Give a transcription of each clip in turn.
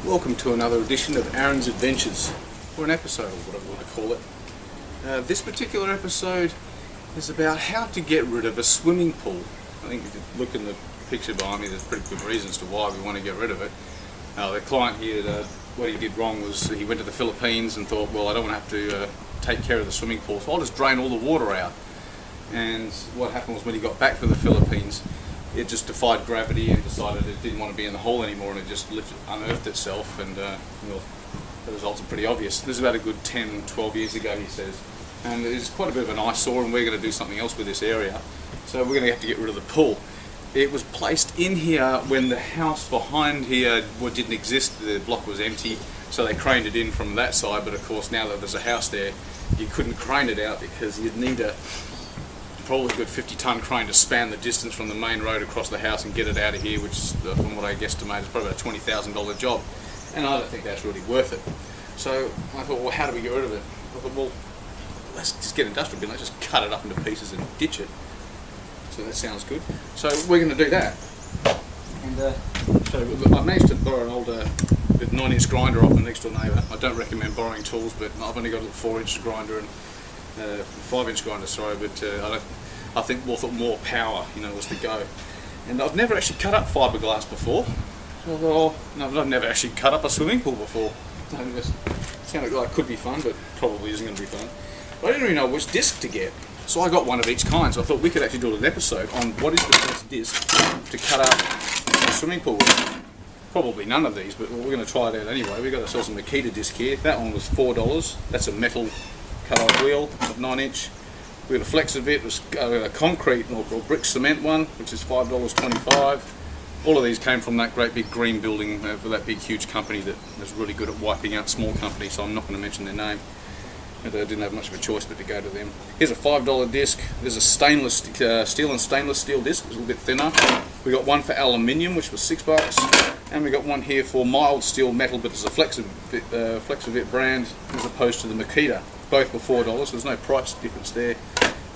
Welcome to another edition of Aaron's Adventures, or an episode, or whatever you want to call it. This particular episode is about how to get rid of a swimming pool. I think if you look in the picture behind me, there's pretty good reasons to why we want to get rid of it. The client here, what he did wrong was he went to the Philippines and thought, well, I don't want to have to take care of the swimming pool, so I'll just drain all the water out. And what happened was when he got back from the Philippines, it just defied gravity and decided it didn't want to be in the hole anymore, and it just unearthed itself, and well, the results are pretty obvious. This is about a good 10-12 years ago, he says, and it's quite a bit of an eyesore, and we're going to do something else with this area, so we're going to have to get rid of the pool. It was placed in here when the house behind here didn't exist. The block was empty, so they craned it in from that side, but of course now that there's a house there, you couldn't crane it out because you'd need a probably a good 50-ton crane to span the distance from the main road across the house and get it out of here, which is, from what I guesstimate, is probably about a $20,000 job, and I don't think that's really worth it. So I thought, well, how do we get rid of it? I thought, well, let's just get industrial bin, let's just cut it up into pieces and ditch it. So that sounds good. So we're going to do that. And so I managed to borrow an old 9-inch grinder off my next door neighbour. I don't recommend borrowing tools, but I've only got a little 4-inch grinder and 5-inch grinder, sorry, but I think more power, was the go. And I've never actually cut up fiberglass before. So I thought, no, I've never actually cut up a swimming pool before. It sounded like it could be fun, but probably isn't going to be fun. But I didn't really know which disc to get, so I got one of each kind. So I thought we could actually do an episode on what is the best disc to cut up a swimming pool with. Probably none of these, but we're going to try it out anyway. We've got ourselves a Makita disc here. That one was $4. That's a metal cut-off wheel, 9-inch. We got a Flexivit, a concrete or brick cement one, which is $5.25. All of these came from that great big green building for that big huge company that was really good at wiping out small companies, so I'm not going to mention their name. And I didn't have much of a choice but to go to them. Here's a $5 disc. There's a stainless steel and stainless steel disc, it's a little bit thinner. We got one for aluminium, which was $6, and we got one here for mild steel metal, but it's a Flexivit brand as opposed to the Makita. Both were $4. There's no price difference there.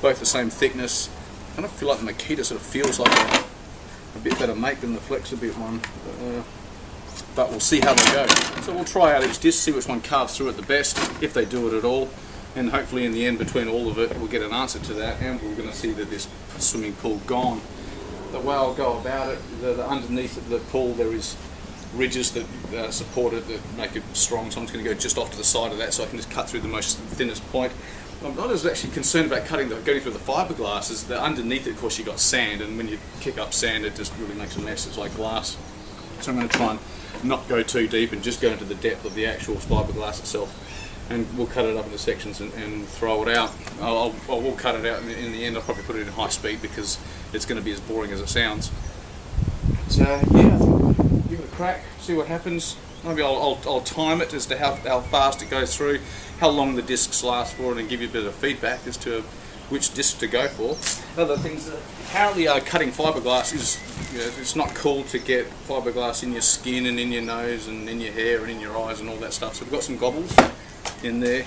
Both the same thickness. I kind of feel like the Makita sort of feels like a bit better make than the Flexivit one, but we'll see how they go. So we'll try out each disc, see which one carves through it the best, if they do it at all, and hopefully in the end, between all of it, we'll get an answer to that, and we're going to see that this swimming pool gone. The way I'll go about it, underneath the pool there is ridges that support it, that make it strong, so I'm just going to go just off to the side of that so I can just cut through the most thinnest point. I'm not as actually concerned about going through the fiberglass, as the underneath it, of course, you got sand, and when you kick up sand it just really makes a mess. It's like glass. So I'm going to try and not go too deep and just go into the depth of the actual fiberglass itself, and we'll cut it up into sections and throw it out. I will cut it out in the end. I'll probably put it in high speed because it's going to be as boring as it sounds. So yeah, give it a crack, see what happens. Maybe I'll time it as to how fast it goes through, how long the discs last for, and give you a bit of feedback as to which disc to go for. Other things that apparently cutting fiberglass is, it's not cool to get fiberglass in your skin and in your nose and in your hair and in your eyes and all that stuff. So we've got some goggles in there.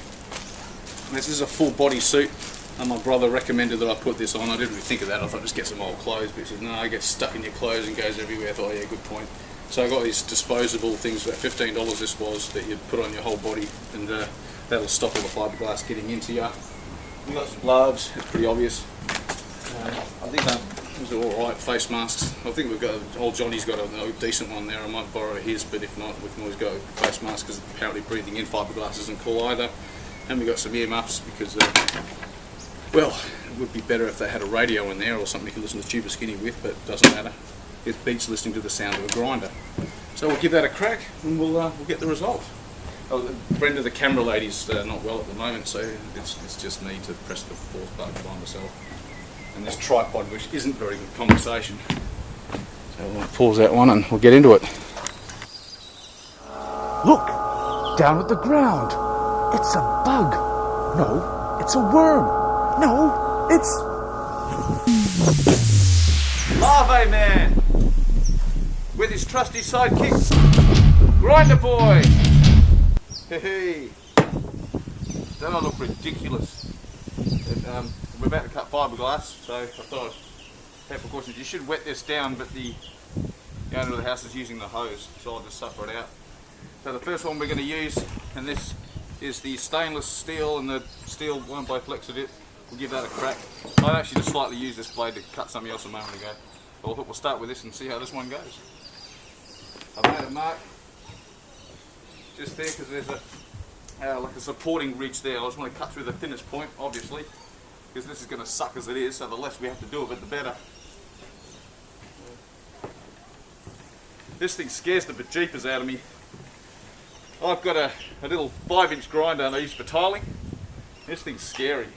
And this is a full body suit, and my brother recommended that I put this on. I didn't really think of that. I thought just get some old clothes, but he said no, it gets stuck in your clothes and goes everywhere. I thought, oh, yeah, good point. So I got these disposable things, about $15 this was, that you put on your whole body, and that'll stop all the fiberglass getting into you. We've got some gloves, it's pretty obvious. I think these are alright face masks. I think we've got, old Johnny's got a decent one there. I might borrow his, but if not, we can always go face masks, because apparently breathing in fiberglass isn't cool either. And we've got some earmuffs because, well, it would be better if they had a radio in there or something you can listen to Tuba Skinny with, but it doesn't matter. It beats listening to the sound of a grinder. So we'll give that a crack and we'll get the result. Oh, Brenda, the camera lady's not well at the moment, so it's just me to press the pause button by myself. And this tripod, which isn't very good conversation. So we'll pause that one and we'll get into it. Look! Down at the ground! It's a bug! No, it's a worm! No, it's... Larvae Man! With his trusty sidekick, Grinder Boy! Hey, don't I look ridiculous? We're about to cut fiberglass, so I thought take precautions. You should wet this down, but the owner of the house is using the hose, so I'll just suffer it out. So the first one we're going to use, and this is the stainless steel, and the steel won't both flex at it. We'll give that a crack. I actually just slightly used this blade to cut something else a moment ago. But I thought we'll start with this and see how this one goes. I've made a mark just there because there's like a supporting ridge there. I just want to cut through the thinnest point, obviously, because this is going to suck as it is, so the less we have to do of it, the better. This thing scares the bejeepers out of me. I've got a little 5-inch grinder and I use for tiling. This thing's scary.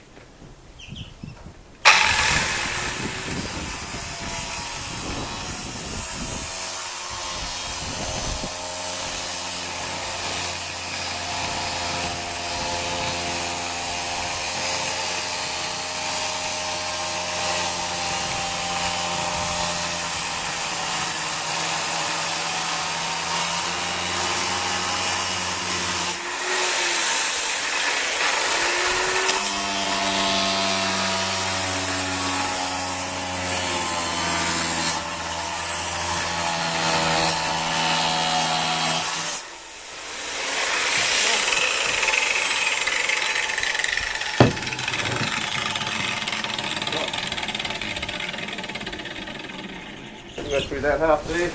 Go through that half there.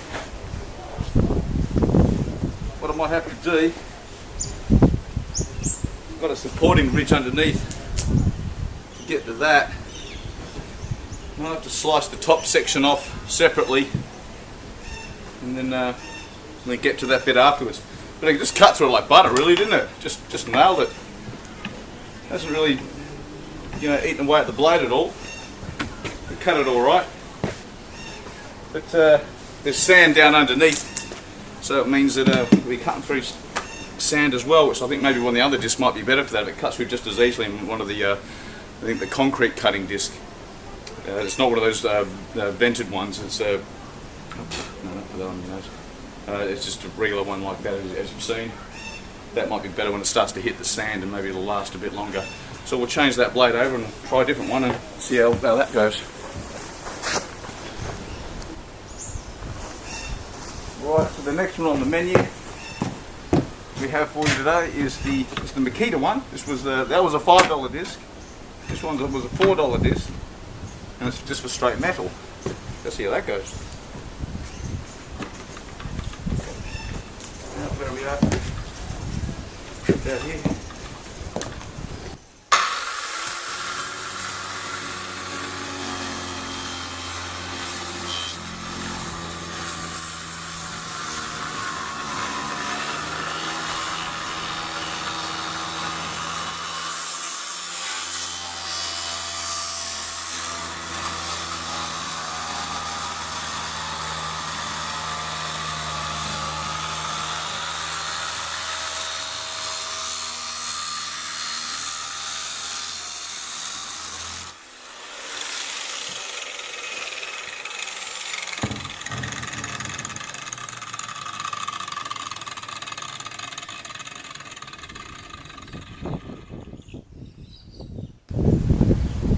What I might have to do, got a supporting ridge underneath. To get to that, I have to slice the top section off separately, and then get to that bit afterwards. But I can just cut through it like butter, really, didn't it? Just nailed it. Hasn't really, eaten away at the blade at all. We cut it all right. But there's sand down underneath, so it means that we're cutting through sand as well, which I think maybe one of the other discs might be better for that. It cuts through just as easily in one of the, I think the concrete cutting disc. It's not one of those vented ones. It's no, don't put that on your nose. It's just a regular one like that, as you've seen. That might be better when it starts to hit the sand, and maybe it'll last a bit longer. So we'll change that blade over and try a different one and see how that goes. Right, so the next one on the menu we have for you today is the Makita one. That was a $5 disc. This one was a $4 disc, and it's just for straight metal. Let's see how that goes. Now, there we are. Put that here.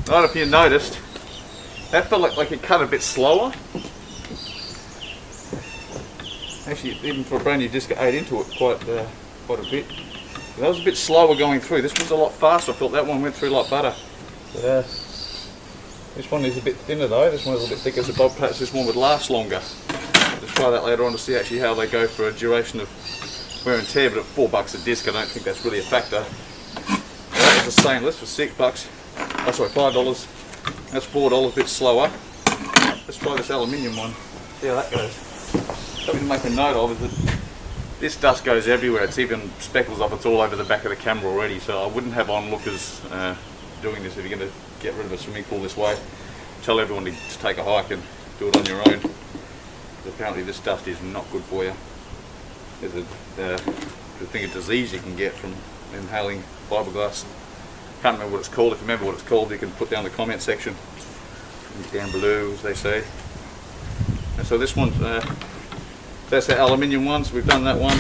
I don't know if you noticed, that felt like it cut a bit slower. Actually, even for a brand new disc, it ate into it quite a bit. That was a bit slower going through. This was a lot faster. I felt that one went through like butter. But, this one is a bit thinner though. This one is a bit thicker, so perhaps this one would last longer. Let's try that later on to see actually how they go for a duration of wear and tear. But at $4 a disc, I don't think that's really a factor. That was a stainless for $6. Oh, sorry, $5. That's $4, a bit slower. Let's try this aluminium one. See how that goes. Something to make a note of is that this dust goes everywhere. It's even speckles up. It's all over the back of the camera already. So I wouldn't have onlookers doing this if you're going to get rid of a swimming pool this way. Tell everyone to take a hike and do it on your own. Apparently this dust is not good for you. There's a thing of disease you can get from inhaling fiberglass. Can't remember what it's called. If you remember what it's called, you can put down in the comment section down below, as they say. And so this one's that's the aluminium ones. We've done that one.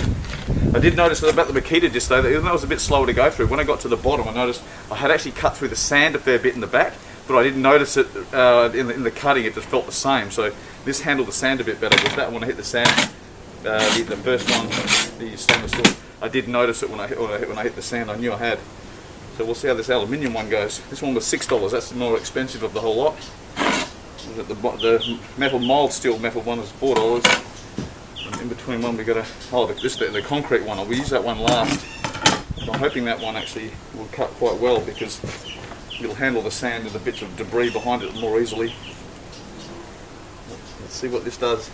I did notice about the Makita disc though, that even though it was a bit slower to go through, when I got to the bottom, I noticed I had actually cut through the sand a fair bit in the back, but I didn't notice it in the cutting. It just felt the same. So this handled the sand a bit better, because that one I hit the sand, the first one, the stainless steel, I did notice it when I hit the sand. I knew I had. So we'll see how this aluminium one goes. This one was $6. That's the more expensive of the whole lot. The metal mild steel metal one is $4. And in between one we got the concrete one. We'll use that one last. And I'm hoping that one actually will cut quite well because it'll handle the sand and the bits of debris behind it more easily. Let's see what this does.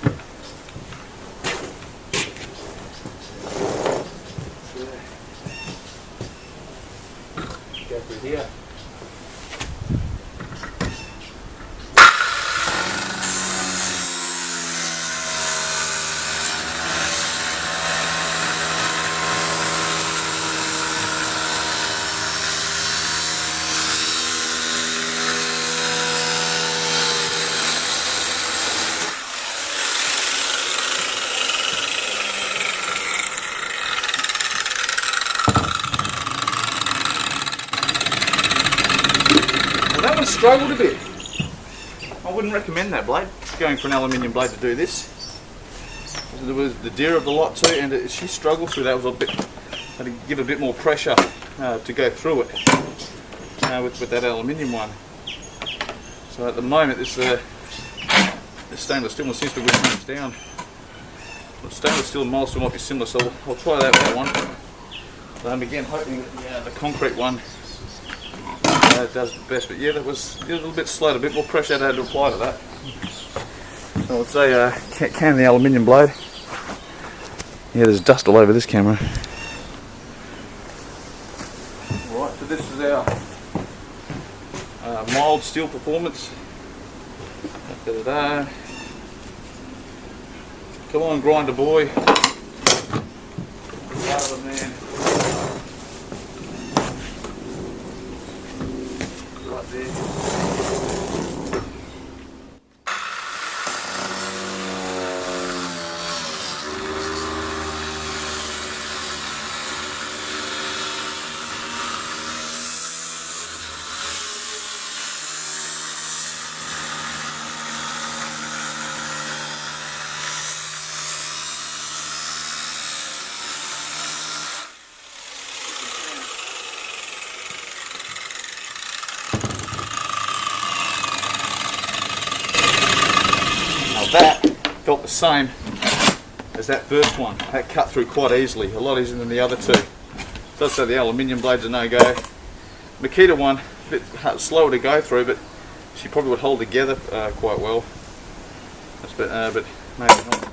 Go through here. That one struggled a bit. I wouldn't recommend that blade, going for an aluminium blade to do this. There was the deer of the lot too, and she struggled through that. It was a bit, had to give a bit more pressure to go through it with that aluminium one. So at the moment, this stainless steel one seems to win hands down. The stainless steel and mild steel might be similar, so I'll try that one. Again, hoping that the concrete one does the best, but yeah, that was a little bit slow, a bit more pressure I had to apply to that. So I would say can the aluminium blade. Yeah, there's dust all over this camera. Alright, so this is our mild steel performance. Da-da-da. Come on, grinder boy. Rather man. Right there. That felt the same as that first one. That cut through quite easily, a lot easier than the other two. So I'd say the aluminium blade's a no-go. Makita one, a bit slower to go through, but she probably would hold together quite well. But maybe not.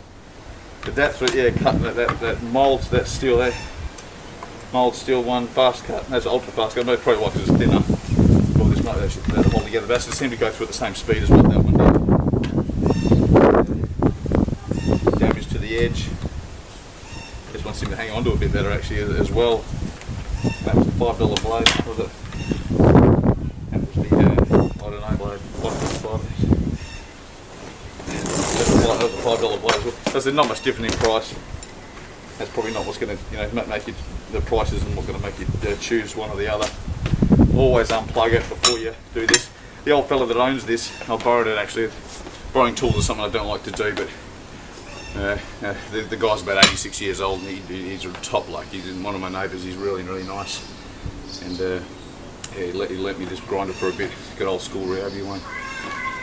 But that's what, yeah, cutting that mould, that steel there. Mould steel one, fast cut. That's ultra fast cut. That's probably why, because it's thinner. Well, this might actually hold together. But it seemed to go through at the same speed as what that one did. Damage to the edge. This one seemed to hang on to a bit better actually as well. That was the $5 blade, was it? That was the, I don't know, blade. That was a $5 blade. So there's not much different in price. That's probably not what's going to, make you, the prices and what's going to make you choose one or the other. Always unplug it before you do this. The old fella that owns this, I borrowed it actually. Borrowing tools is something I don't like to do, but the guy's about 86 years old and he's a top bloke. He's one of my neighbours. He's really, really nice. And he let me just grind it for a bit. Good old school Ryobi one.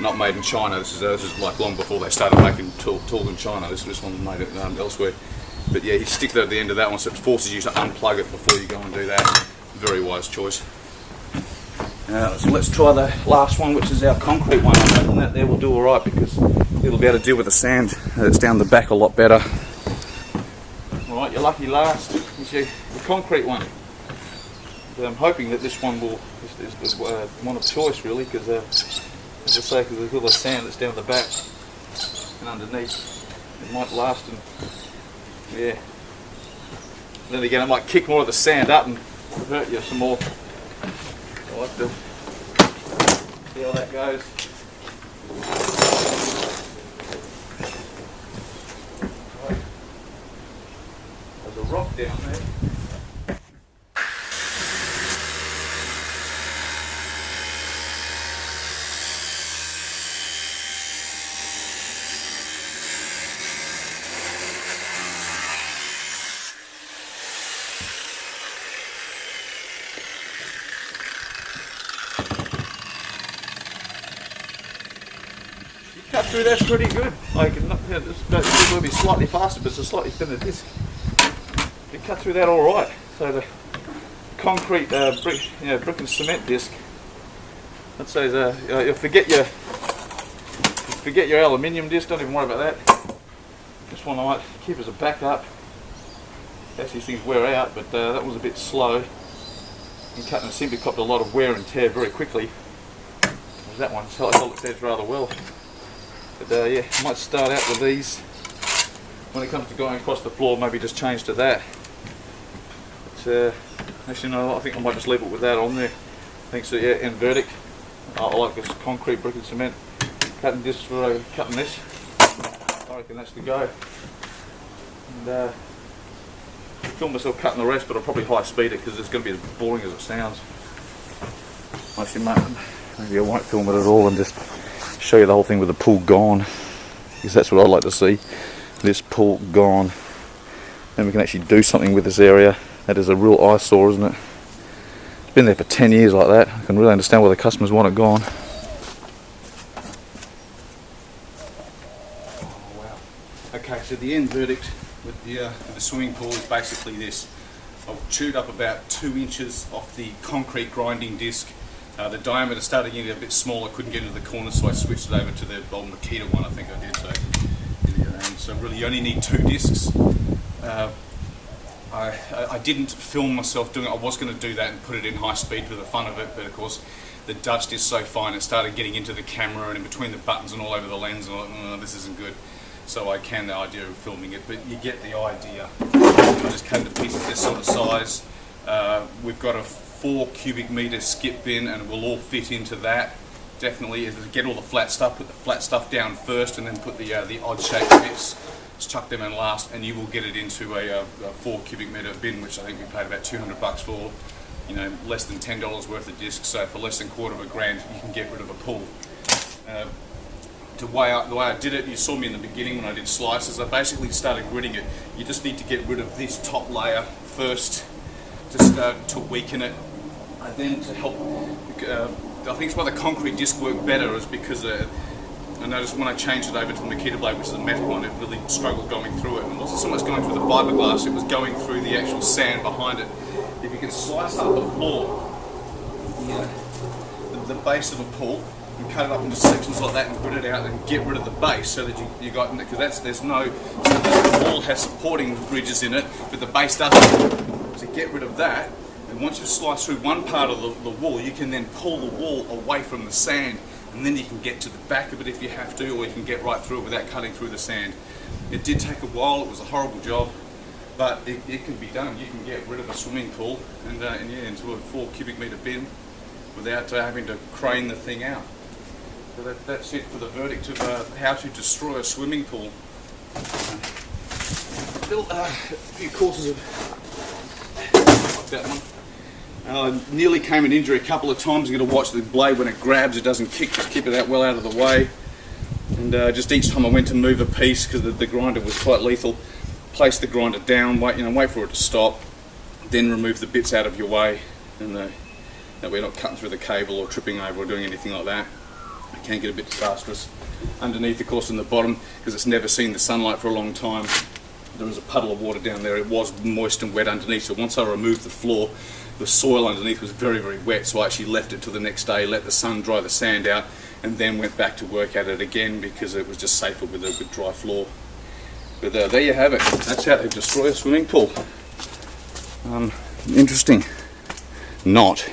Not made in China. This is like long before they started making tools in China. This one's made it elsewhere. But yeah, you stick that at the end of that one, so it forces you to unplug it before you go and do that. Very wise choice. So let's try the last one, which is our concrete one. And that there will do alright because it'll be able to deal with the sand that's down the back a lot better. Alright, your lucky last is the concrete one. But I'm hoping that this one is one of choice really, because as I say, because there's all the sand that's down the back and underneath. It might last, and yeah. Then again, it might kick more of the sand up and hurt you some more. I'll have to see how that goes. Right. There's a rock down there. cut through that's pretty good. Like, this will be slightly faster, but it's a slightly thinner disc. You cut through that all right. So the concrete brick and cement disc. I'd say you'll forget your aluminium disc. Don't even worry about that. This one I might keep as a backup. As these things wear out, but that was a bit slow. And cutting a simply copped a lot of wear and tear very quickly. Whereas that one held its edge rather well. But yeah, I might start out with these. When it comes to going across the floor, maybe just change to that. But actually no, I think I might just leave it with that on there. Thanks to yeah, end verdict. I like this concrete brick and cement. Cutting this for cutting this. I reckon that's the go. And film myself cutting the rest, but I'll probably high speed it because it's going to be as boring as it sounds. Actually, maybe I won't film it at all and just show you the whole thing with the pull gone, because that's what I'd like to see. This pull gone. Then we can actually do something with this area. That is a real eyesore, isn't it? It's been there for 10 years like that. I can really understand why the customers want it gone. Oh wow. Okay, so the end verdict with the swimming pool is basically this. I've chewed up about 2 inches off the concrete grinding disc. The diameter started getting a bit smaller, couldn't get into the corner, so I switched it over to the old Makita one, I think I did. So really you only need 2 discs. I didn't film myself doing it. I was going to do that and put it in high speed for the fun of it, but of course the dust is so fine it started getting into the camera and in between the buttons and all over the lens, and I thought, this isn't good. So I canned the idea of filming it, but you get the idea. I just cut it to pieces this sort of size. We've got a 4 cubic metre skip bin and it will all fit into that. Definitely get all the flat stuff, put the flat stuff down first and then put the odd shaped bits, just chuck them in last, and you will get it into a 4 cubic metre bin, which I think we paid about $200 for. You know, less than $10 worth of discs, so for less than $250,000 you can get rid of a pool. The way I did it, you saw me in the beginning when I did slices, I basically started gritting it. You just need to get rid of this top layer first to start to weaken it, and then to help, I think it's why the concrete disc worked better is because I noticed when I changed it over to the Makita blade, which is a metal one, it really struggled going through it. And it wasn't so much going through the fiberglass, it was going through the actual sand behind it. If you can slice up the floor, the base of a pool, and cut it up into sections like that and grit it out and get rid of the base so that you got, because there's no, so the wall has supporting ridges in it, but the base doesn't. So get rid of that, and once you slice through one part of the wall, you can then pull the wall away from the sand, and then you can get to the back of it if you have to, or you can get right through it without cutting through the sand. It did take a while, it was a horrible job, but it can be done. You can get rid of a swimming pool and yeah, into a 4 cubic metre bin without having to crane the thing out. So that's it for the verdict of how to destroy a swimming pool. Built a few courses of like that one. Nearly came an injury a couple of times. You've got to watch the blade when it grabs, it doesn't kick, just keep it out well out of the way. And just each time I went to move a piece, because the grinder was quite lethal, place the grinder down, wait for it to stop, then remove the bits out of your way, and that way you're not cutting through the cable or tripping over or doing anything like that. It can get a bit disastrous. Underneath, of course, in the bottom, because it's never seen the sunlight for a long time, there was a puddle of water down there. It was moist and wet underneath, so once I removed the floor, the soil underneath was very, very wet, so I actually left it till the next day, let the sun dry the sand out, and then went back to work at it again because it was just safer with a good dry floor. But there you have it. That's how they destroy a swimming pool. Interesting. Not.